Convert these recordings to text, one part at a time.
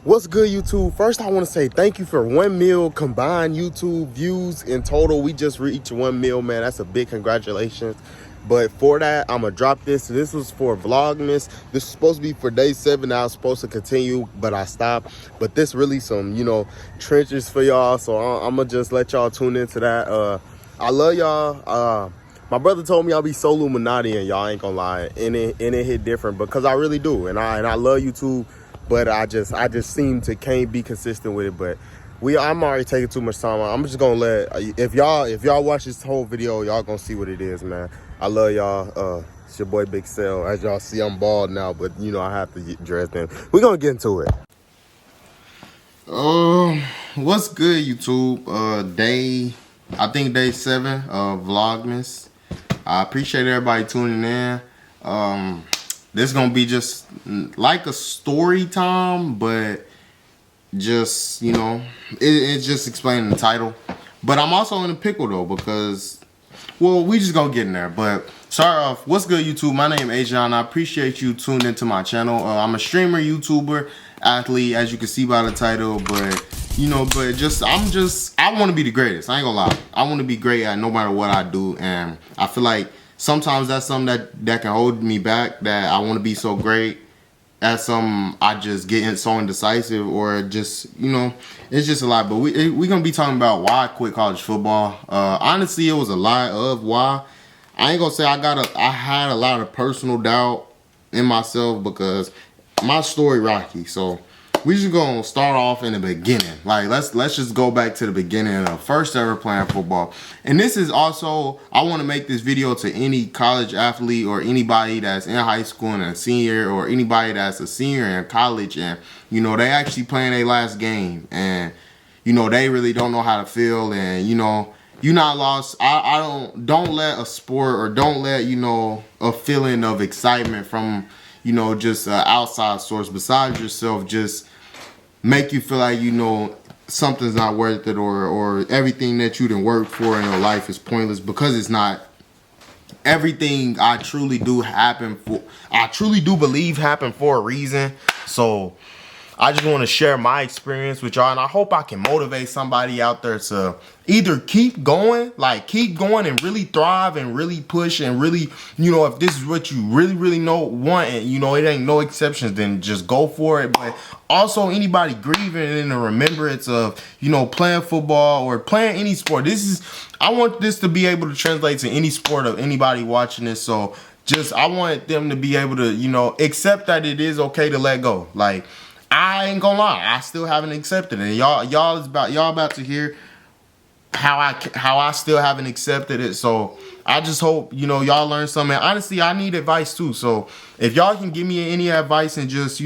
What's good, YouTube? First, I want to say thank you for 1 mil combined YouTube views in total. We just reached 1 mil, man. That's a big congratulations. But for that, I'm going to drop this. This was for Vlogmas. This is supposed to be for day 7. I was supposed to continue, but I stopped. But this really some, trenches for y'all. So I'm going to just let y'all tune into that. I love y'all. My brother told me I'll be so Illuminati, and y'all ain't gonna lie. And it hit different because I really do. And I love YouTube. But I just seem to can't be consistent with it. But I'm already taking too much time. I'm just gonna let if y'all watch this whole video, y'all gonna see what it is, man. I love y'all. It's your boy Big Cell. As y'all see, I'm bald now, but I have to get dressed in. We're gonna get into it. What's good, YouTube? I think day 7 of Vlogmas. I appreciate everybody tuning in. This is gonna be just like a story time, but just it's just explaining the title. But I'm also in a pickle though, because we just gonna get in there. But start off, what's good, YouTube? My name is Adrian. I appreciate you tuning into my channel. I'm a streamer, YouTuber, athlete, as you can see by the title. But I want to be the greatest. I ain't gonna lie. I want to be great at no matter what I do, and I feel like sometimes that's something that can hold me back, that I want to be so great at something, I just get so indecisive, or just, it's just a lot. But we're going to be talking about why I quit college football. Honestly, it was a lot of why. I ain't going to say I had a lot of personal doubt in myself, because my story rocky. So we just gonna start off in the beginning. Like let's just go back to the beginning of first ever playing football. And this is also, I want to make this video to any college athlete or anybody that's in high school and a senior, or anybody that's a senior in college and they actually playing their last game, and they really don't know how to feel, and you're not lost. I don't let a sport, or don't let a feeling of excitement from just an outside source besides yourself just make you feel like something's not worth it, or everything that you done worked for in your life is pointless, because it's not. Everything I truly do believe happened for a reason. So I just want to share my experience with y'all, and I hope I can motivate somebody out there to either keep going and really thrive and really push, and really, if this is what you really want, and it ain't no exceptions, then just go for it. But also anybody grieving in the remembrance of, playing football or playing any sport. I want this to be able to translate to any sport of anybody watching this. So I want them to be able to, accept that it is okay to let go. Like, I ain't gonna lie, I still haven't accepted it. And y'all about to hear how I still haven't accepted it. So I just hope y'all learn something. And honestly, I need advice too. So if y'all can give me any advice, and just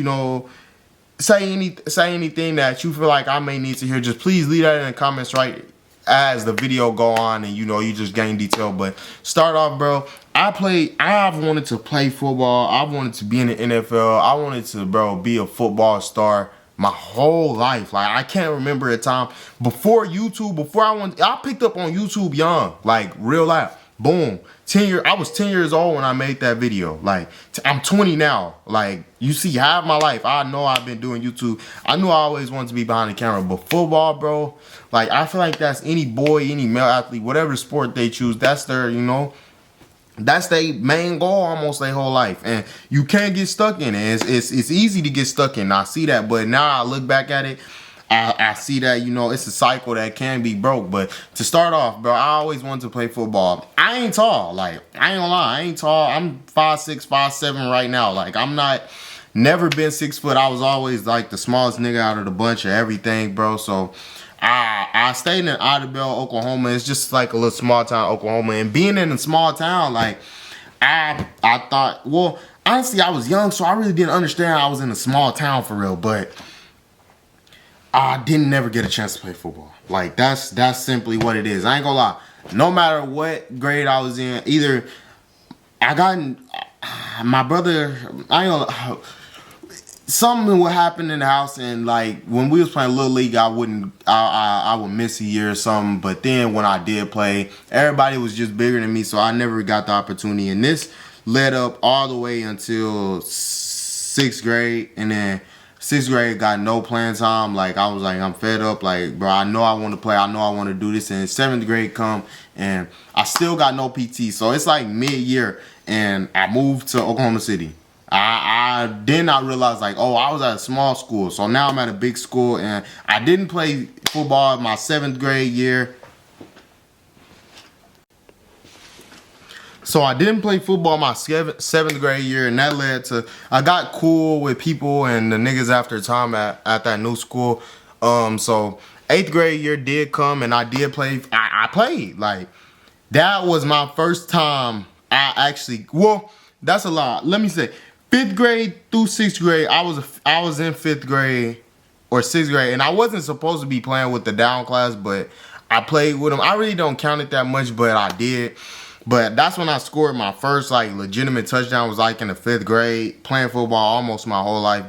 say anything that you feel like I may need to hear, just please leave that in the comments right as the video go on, and you just gain detail. But start off, bro. I've wanted to play football. I wanted to be in the NFL. I wanted to, bro, be a football star my whole life. Like, I can't remember a time before YouTube, I picked up on YouTube young, like real life. Boom. I was 10 years old when I made that video. Like, I'm 20 now. Like, you see half my life. I know I've been doing YouTube. I knew I always wanted to be behind the camera. But football, bro, like, I feel like that's any boy, any male athlete, whatever sport they choose, that's their, that's their main goal almost their whole life. And you can't get stuck in it. It's easy to get stuck in. I see that. But now I look back at it, I see that, it's a cycle that can be broke. But to start off, bro, I always wanted to play football. I ain't tall. Like, I ain't gonna lie. I ain't tall. I'm 5'6", 5'7" right now. Like, I'm not, never been 6 foot. I was always like the smallest nigga out of the bunch of everything, bro. So I stayed in Idabel, Oklahoma. It's just like a little small town, Oklahoma. And being in a small town, like, I thought, well, honestly, I was young, so I really didn't understand I was in a small town for real. But I didn't never get a chance to play football. Like, that's simply what it is. I ain't gonna lie. No matter what grade I was in, either I got my brother, I ain't gonna, something would happen in the house, and like when we was playing Little League, I would miss a year or something. But then when I did play, everybody was just bigger than me, so I never got the opportunity. And this led up all the way until 6th grade, and then 6th grade, got no playing time. Like, I was like, I'm fed up. Like, bro, I know I want to play. I know I want to do this. And 7th grade come, and I still got no PT. So it's like mid-year, and I moved to Oklahoma City. I did not realize, like, oh, I was at a small school. So now I'm at a big school, and I didn't play football my 7th grade year. So I didn't play football my 7th grade year, and that led to, I got cool with people and the niggas after time at that new school. So 8th grade year did come, and I did play. I played. Like, that was my first time I actually, well, that's a lot. Let me say, 5th grade through 6th grade, I was in 5th grade or 6th grade, and I wasn't supposed to be playing with the down class, but I played with them. I really don't count it that much, but I did. But that's when I scored my first, like, legitimate touchdown. Was like in the 5th grade, playing football almost my whole life.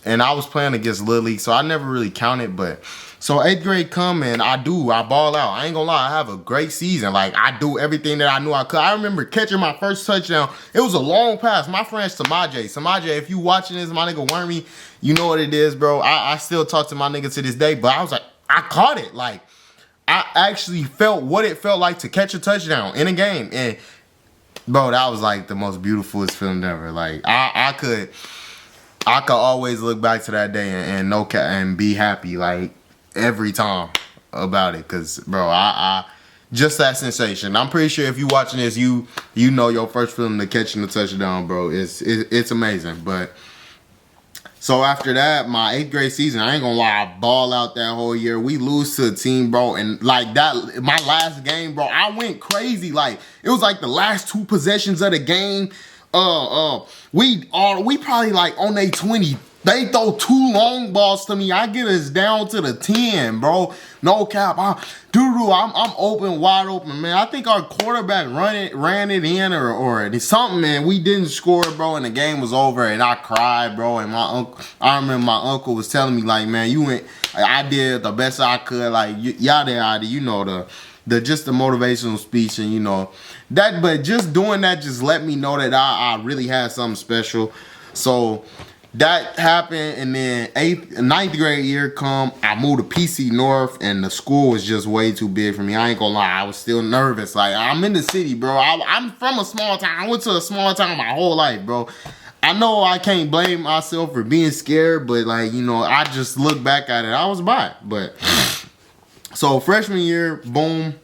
And I was playing against Little League, so I never really counted. But so 8th grade come, and I ball out. I ain't gonna lie, I have a great season. Like, I do everything that I knew I could. I remember catching my first touchdown. It was a long pass. My friend Samaje, if you watching this, my nigga Wormy, you know what it is, bro. I still talk to my nigga to this day, but I was like, I caught it. Like, I actually felt what it felt like to catch a touchdown in a game. And, bro, that was like the most beautifulest feeling ever. Like, I could always look back to that day and be happy, like, every time about it. Cause, bro, I just that sensation. I'm pretty sure if you watching this, you know your first feeling to catching the touchdown, bro. It's amazing. But so after that, my 8th grade season, I ain't gonna lie, I ball out that whole year. We lose to a team, bro, and like that, my last game, bro, I went crazy. Like, it was like the last 2 possessions of the game. We probably like on their 20. They throw 2 long balls to me. I get us down to the 10, bro. No cap. I'm open, wide open, man. I think our quarterback ran it in or something, man. We didn't score, bro, and the game was over, and I cried, bro. And I remember my uncle was telling me, like, man, I did the best I could, like, yada, you know, just the motivational speech, and you know that. But just doing that just let me know that I really had something special. So that happened, and then 9th grade year come, I moved to PC North, and the school was just way too big for me. I ain't gonna lie, I was still nervous. Like, I'm in the city, bro. I'm from a small town. I went to a small town my whole life, bro. I know I can't blame myself for being scared, but, like, you know, I just look back at it. I was by it. But so freshman year, boom,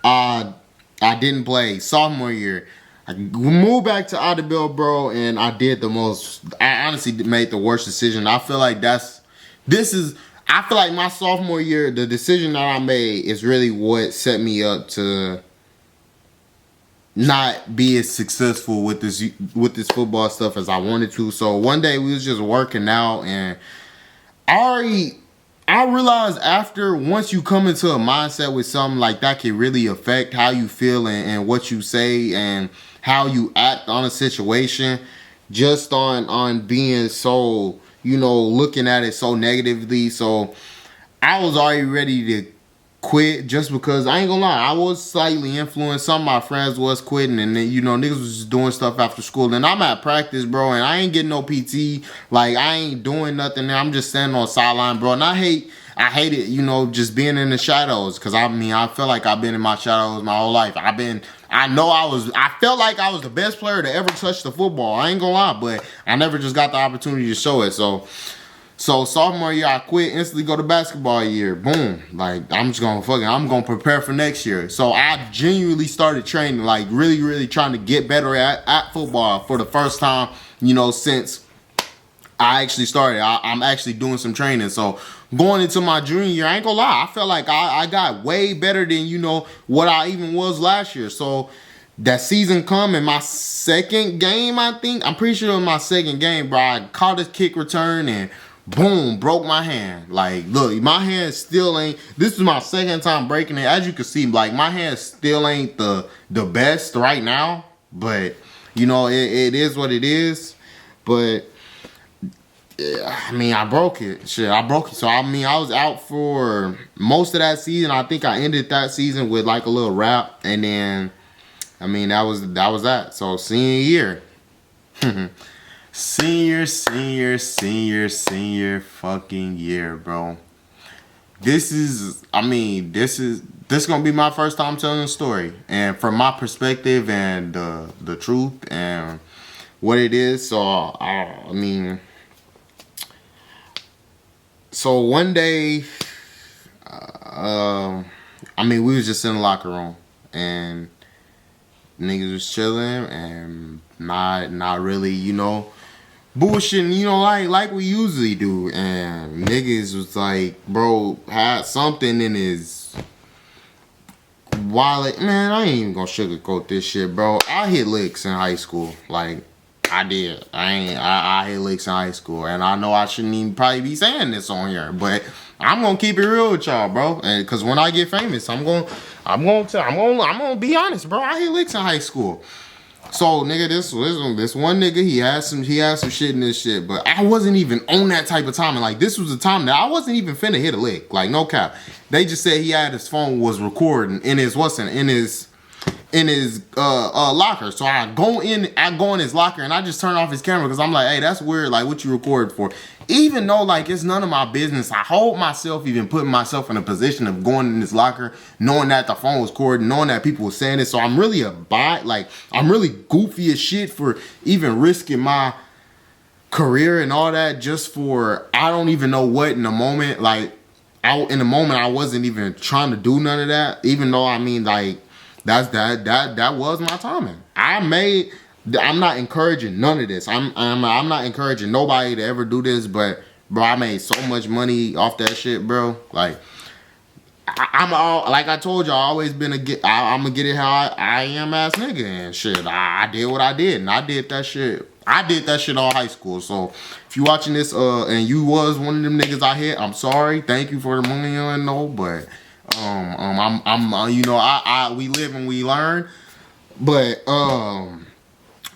I didn't play. Sophomore year, I moved back to Audubon, bro, and I honestly made the worst decision. I feel like I feel like my sophomore year, the decision that I made is really what set me up to not be as successful with this football stuff as I wanted to. So one day we was just working out, and I realized once you come into a mindset with something like that can really affect how you feel and what you say and how you act on a situation, just on being so, you know, looking at it so negatively. So I was already ready to quit just because, I ain't gonna lie, I was slightly influenced. Some of my friends was quitting, and then, you know, niggas was just doing stuff after school. And I'm at practice, bro, and I ain't getting no PT. Like, I ain't doing nothing there. I'm just standing on the sideline, bro. And I hate it, you know, just being in the shadows. Cause I feel like I've been in my shadows my whole life. I felt like I was the best player to ever touch the football. I ain't gonna lie, but I never just got the opportunity to show it. So sophomore year, I quit, instantly go to basketball year. Boom. Like, I'm gonna prepare for next year. So I genuinely started training, like, really, really trying to get better at football for the first time, you know, since I actually started. I'm actually doing some training. So going into my junior year, I ain't gonna lie, I felt like I got way better than, you know, what I even was last year. So that season come, in my second game, I'm pretty sure in my second game, bro, I caught a kick return and boom, broke my hand. Like, look, my hand still ain't, this is my second time breaking it. As you can see, like, my hand still ain't the best right now, but, you know, it is what it is. But I broke it. I broke it. So, I was out for most of that season. I think I ended that season with, like, a little wrap. And then, that was that. So, senior year. Senior fucking year, bro. This is gonna be my first time telling the story, and from my perspective and the truth and what it is. So so one day, we was just in the locker room and niggas was chilling and not really, bullshitting, like we usually do. And niggas was like, bro, had something in his wallet. Man, I ain't even gonna sugarcoat this shit, bro. I hit licks in high school. Like, I did. I hit licks in high school. And I know I shouldn't even probably be saying this on here, but I'm gonna keep it real with y'all, bro. And cause when I get famous, I'm gonna be honest, bro. I hit licks in high school. So nigga, this one nigga, he had some shit in this shit, but I wasn't even on that type of time. And like, this was the time that I wasn't even finna hit a lick. Like, no cap. They just said he had his phone was recording in his locker. So I go in his locker and I just turn off his camera because I'm like, hey, that's weird. Like, what you recorded for? Even though like it's none of my business, I hold myself even putting myself in a position of going in his locker, knowing that the phone was recording, knowing that people were saying it. So I'm really I'm really goofy as shit for even risking my career and all that just for I don't even know what in the moment. Like in the moment I wasn't even trying to do none of that. Even though that was my timing. I'm not encouraging none of this. I'm not encouraging nobody to ever do this, but bro, I made so much money off that shit, bro. Like like I told you, I always been I'm gonna get it how I am ass nigga and shit. I did what I did, and I did that shit all high school. So if you watching this and you was one of them niggas I hit, I'm sorry. Thank you for the money and no, but we live and we learn. But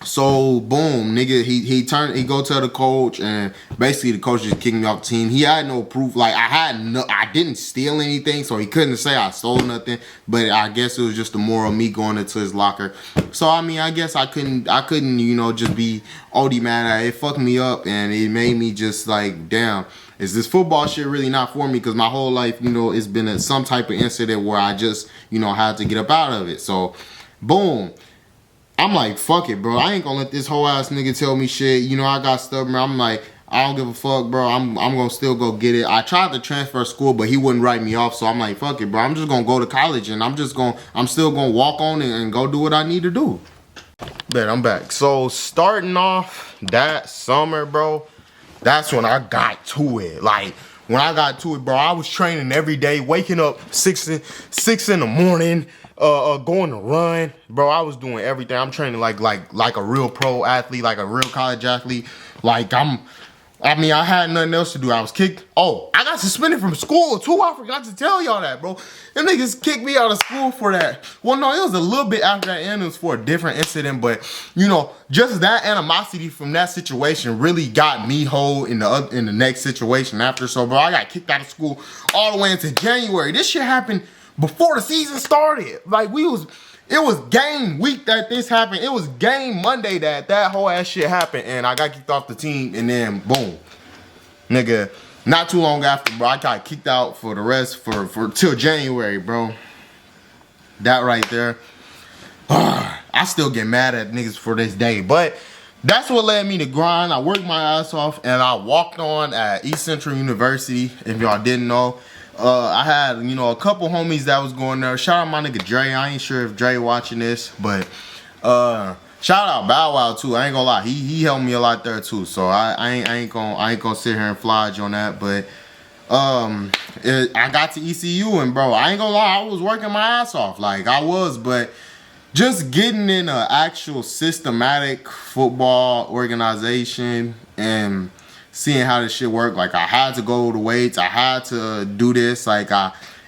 so boom, nigga, he go to the coach, and basically the coach just kicked me off the team. He had no proof, like I didn't steal anything, so he couldn't say I stole nothing. But I guess it was just the moral of me going into his locker. So I guess I couldn't, just be OD mad at it. It fucked me up, and it made me just like, damn, is this football shit really not for me? Because my whole life, it's been some type of incident where I just, had to get up out of it. So boom. I'm like, fuck it, bro. I ain't gonna let this whole ass nigga tell me shit. I got stubborn. I'm like, I don't give a fuck, bro. I'm gonna still go get it. I tried to transfer school, but he wouldn't write me off. So I'm like, fuck it, bro. I'm just gonna go to college, and I'm still gonna walk on and go do what I need to do. Bet I'm back. So starting off that summer, bro, that's when I got to it. Like, when I got to it, bro, I was training every day, waking up 6 in the morning, going to run, bro. I was doing everything. I'm training like a real pro athlete, like a real college athlete. Like I had nothing else to do. I was kicked. Oh, I got suspended from school too. I forgot to tell y'all that, bro. Them niggas kicked me out of school for that. Well, no, it was a little bit after that, and it was for a different incident. But just that animosity from that situation really got me whole in the next situation after. So, bro, I got kicked out of school all the way into January. This shit happened before the season started. Like it was game week that this happened. It was game Monday that whole ass shit happened, and I got kicked off the team, and then boom, nigga. Not too long after, bro, I got kicked out for the rest for till January, bro. That right there. I still get mad at niggas for this day, but that's what led me to grind. I worked my ass off, and I walked on at East Central University. If y'all didn't know, I had a couple homies that was going there. Shout out my nigga Dre. I ain't sure if Dre watching this, but shout out Bow Wow too. I ain't gonna lie, he helped me a lot there too. So I ain't gonna sit here and flodge on that. But I got to ECU, and bro, I ain't gonna lie, I was working my ass off, like I was, but just getting in an actual systematic football organization and seeing how this shit work. Like, I had to go to weights, I had to do this, like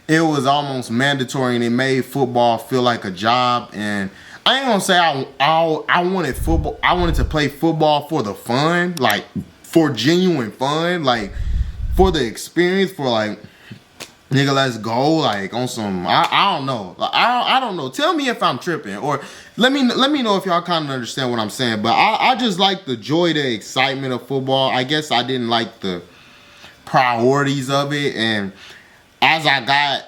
it was almost mandatory, and it made football feel like a job. And I ain't gonna say I wanted football. I wanted to play football for the fun, like for genuine fun, like for the experience, for like nigga, let's go. Like on some, I don't know. I don't know. Tell me if I'm tripping, or let me know if y'all kind of understand what I'm saying. But I just like the joy, the excitement of football. I guess I didn't like the priorities of it, and as I got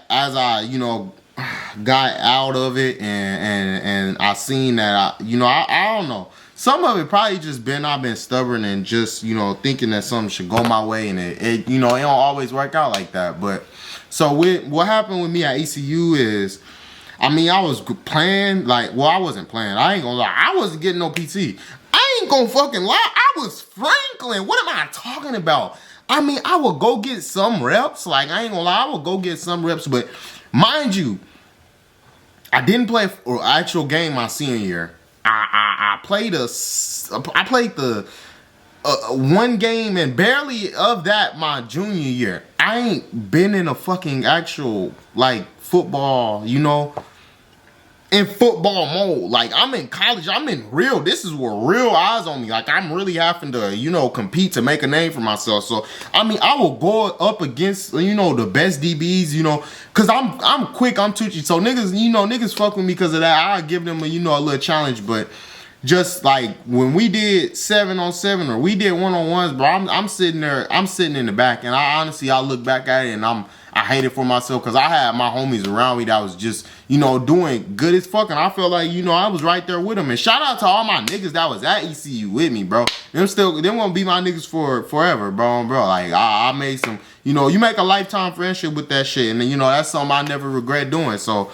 out of it, and I seen that I don't know. Some of it probably just I've been stubborn and just thinking that something should go my way, and it don't always work out like that. But so what happened with me at ECU is, I was playing I wasn't playing. I ain't gonna lie, I wasn't getting no PT. I ain't gonna fucking lie, I was Franklin. What am I talking about? I would go get some reps. Like, I ain't gonna lie, I would go get some reps. But mind you, I didn't play an actual game my senior year. I played the one game and barely of that my junior year. I ain't been in a fucking actual football, in football mode. Like, I'm in college, this is where real eyes on me. Like, I'm really having to, compete to make a name for myself. So, I will go up against, the best DBs, cause I'm quick, I'm twitchy. So niggas fuck with me because of that. I'll give them a little challenge. But just like when we did 7-on-7 or we did 1-on-1s, bro, I'm sitting there, I'm sitting in the back, and I look back at it and I hate it for myself because I had my homies around me that was just, doing good as fuck. And I felt like, I was right there with them. And shout out to all my niggas that was at ECU with me, bro. Them gonna be my niggas for forever, bro. Like, I made some, you make a lifetime friendship with that shit. And, that's something I never regret doing. So,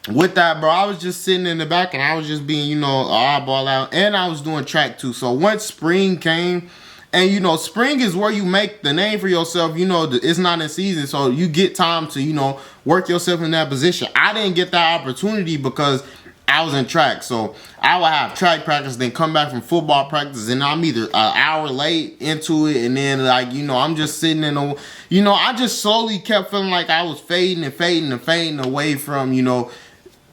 with that, bro, I was just sitting in the back and I was just being, oddball out. And I was doing track too. So, once spring came, and, spring is where you make the name for yourself. It's not in season, so you get time to, work yourself in that position. I didn't get that opportunity because I was in track. So I would have track practice, then come back from football practice, and I'm either an hour late into it, and then, I'm just sitting in a, I just slowly kept feeling like I was fading away from,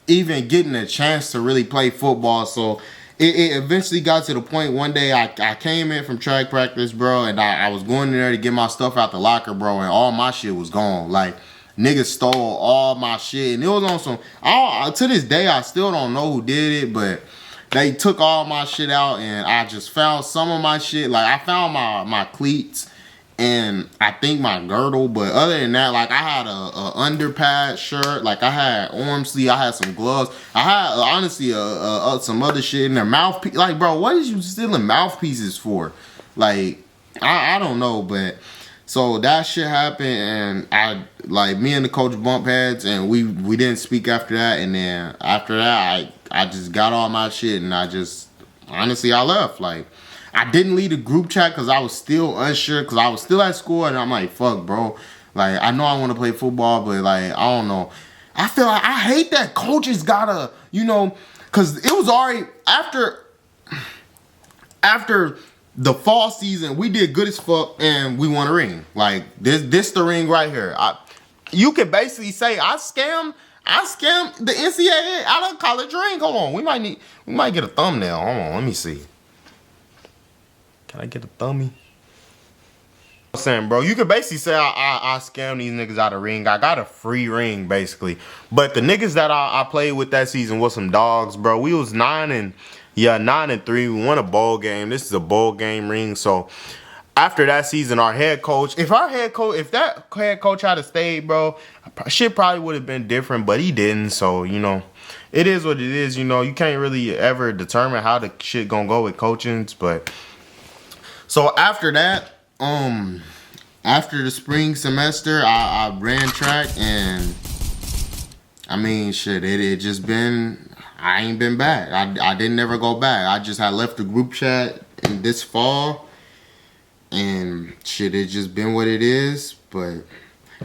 even getting a chance to really play football. So it eventually got to the point one day I came in from track practice, bro, and I was going in there to get my stuff out the locker, bro, and all my shit was gone. Like, niggas stole all my shit, and it was on some, to this day, I still don't know who did it, but they took all my shit out, and I just found some of my shit. Like, I found my cleats, and I think my girdle, but other than that, like, I had a underpad shirt, like, I had arm sleeve, I had some gloves, I had, honestly, some other shit in there, mouthpiece, like, bro, what is you stealing mouthpieces for? Like, I don't know, but, so that shit happened, and me and the coach bump heads, and we didn't speak after that, and then after that, I just got all my shit, and honestly, I left, like, I didn't leave the group chat because I was still unsure, because I was still at school, and I'm like, fuck, bro. Like, I know I want to play football, but, like, I don't know. I feel like I hate that coaches gotta, because it was already, after the fall season, we did good as fuck, and we won a ring. Like, this the ring right here. You can basically say I scammed the NCAA out of college ring. Hold on, we might get a thumbnail. Hold on, let me see. Can I get a thummy? I'm saying, bro, you could basically say I scammed these niggas out of ring. I got a free ring, basically. But the niggas that I played with that season was some dogs, bro. We was 9-3. We won a bowl game. This is a bowl game ring. So after that season, our head coach, if that head coach had stayed, bro, shit probably would have been different, but he didn't. So, it is what it is. You can't really ever determine how the shit gonna go with coachings, but so after that, after the spring semester, I ran track, and shit, it just been, I ain't been back. I didn't ever go back. I just had left the group chat in this fall, and shit, it just been what it is. But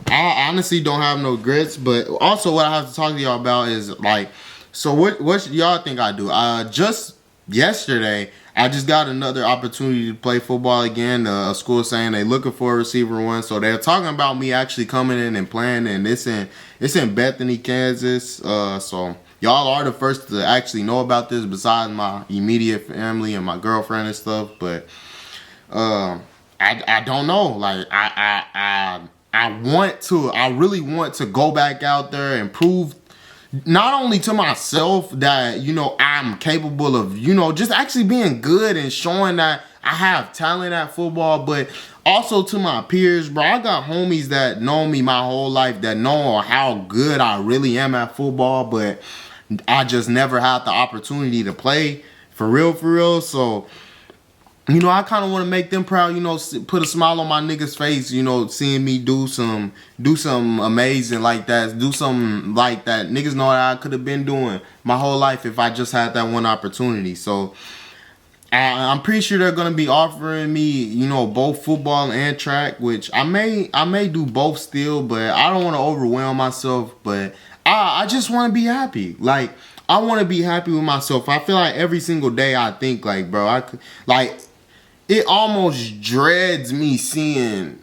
I honestly don't have no regrets. But also, what I have to talk to y'all about is, like, so what y'all think I do? Just yesterday, I just got another opportunity to play football again. A school saying they looking for a receiver one, so they're talking about me actually coming in and playing. And it's in Bethany, Kansas. So y'all are the first to actually know about this, besides my immediate family and my girlfriend and stuff. But I don't know. Like, I I really want to go back out there and prove not only to myself that, you know, I'm capable of, you know, just actually being good and showing that I have talent at football, but also to my peers, bro. I got homies that know me my whole life that know how good I really am at football, but I just never had the opportunity to play for real. So, you know, I kind of want to make them proud, you know, put a smile on my nigga's face, you know, seeing me do some amazing like that, do something like that. Niggas know that I could have been doing my whole life if I just had that one opportunity. So I'm pretty sure they're going to be offering me, you know, both football and track, which I may do both still, but I don't want to overwhelm myself, but I just want to be happy. Like, I want to be happy with myself. I feel like every single day I think like, bro, I could, like, it almost dreads me seeing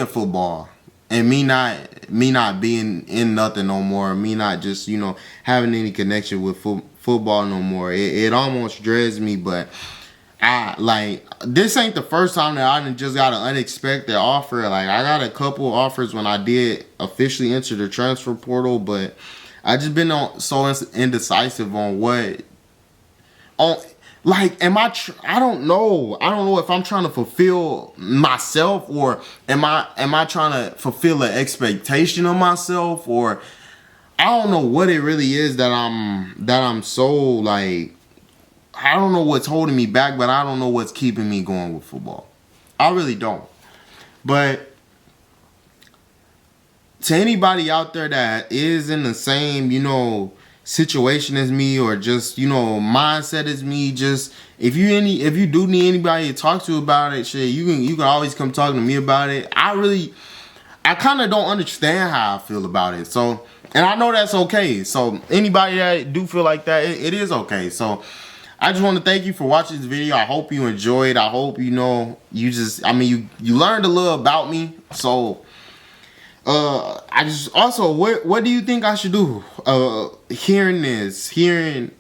football and me not being in nothing no more, me not just, you know, having any connection with football no more. It almost dreads me, but this ain't the first time that I just got an unexpected offer. Like, I got a couple offers when I did officially enter the transfer portal, but I just been so indecisive on like, I don't know. I don't know if I'm trying to fulfill myself, or am I trying to fulfill an expectation of myself, or I don't know what it really is that I'm so, like, I don't know what's holding me back, but I don't know what's keeping me going with football. I really don't. But to anybody out there that is in the same, you know, situation as me, or just, you know, mindset as me, just if you do need anybody to talk to about it, shit, you can always come talk to me about it. I kind of don't understand how I feel about it. So, and I know that's okay. So anybody that do feel like that, it is okay. So I just want to thank you for watching this video. I hope you enjoyed. I hope, you know, you learned a little about me. So I just also, what do you think I should do? Hearing,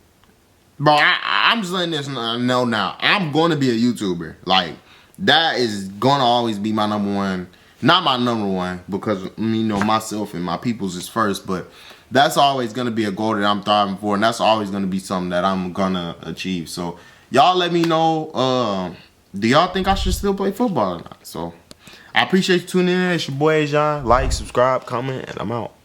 bro, I'm just letting this know now. I'm going to be a YouTuber. Like, that is going to always be my number one. Not my number one, because, you know, myself and my peoples is first, but that's always going to be a goal that I'm thriving for, and that's always going to be something that I'm going to achieve. So, y'all let me know, do y'all think I should still play football or not? So, I appreciate you tuning in. It's your boy, John. Like, subscribe, comment, and I'm out.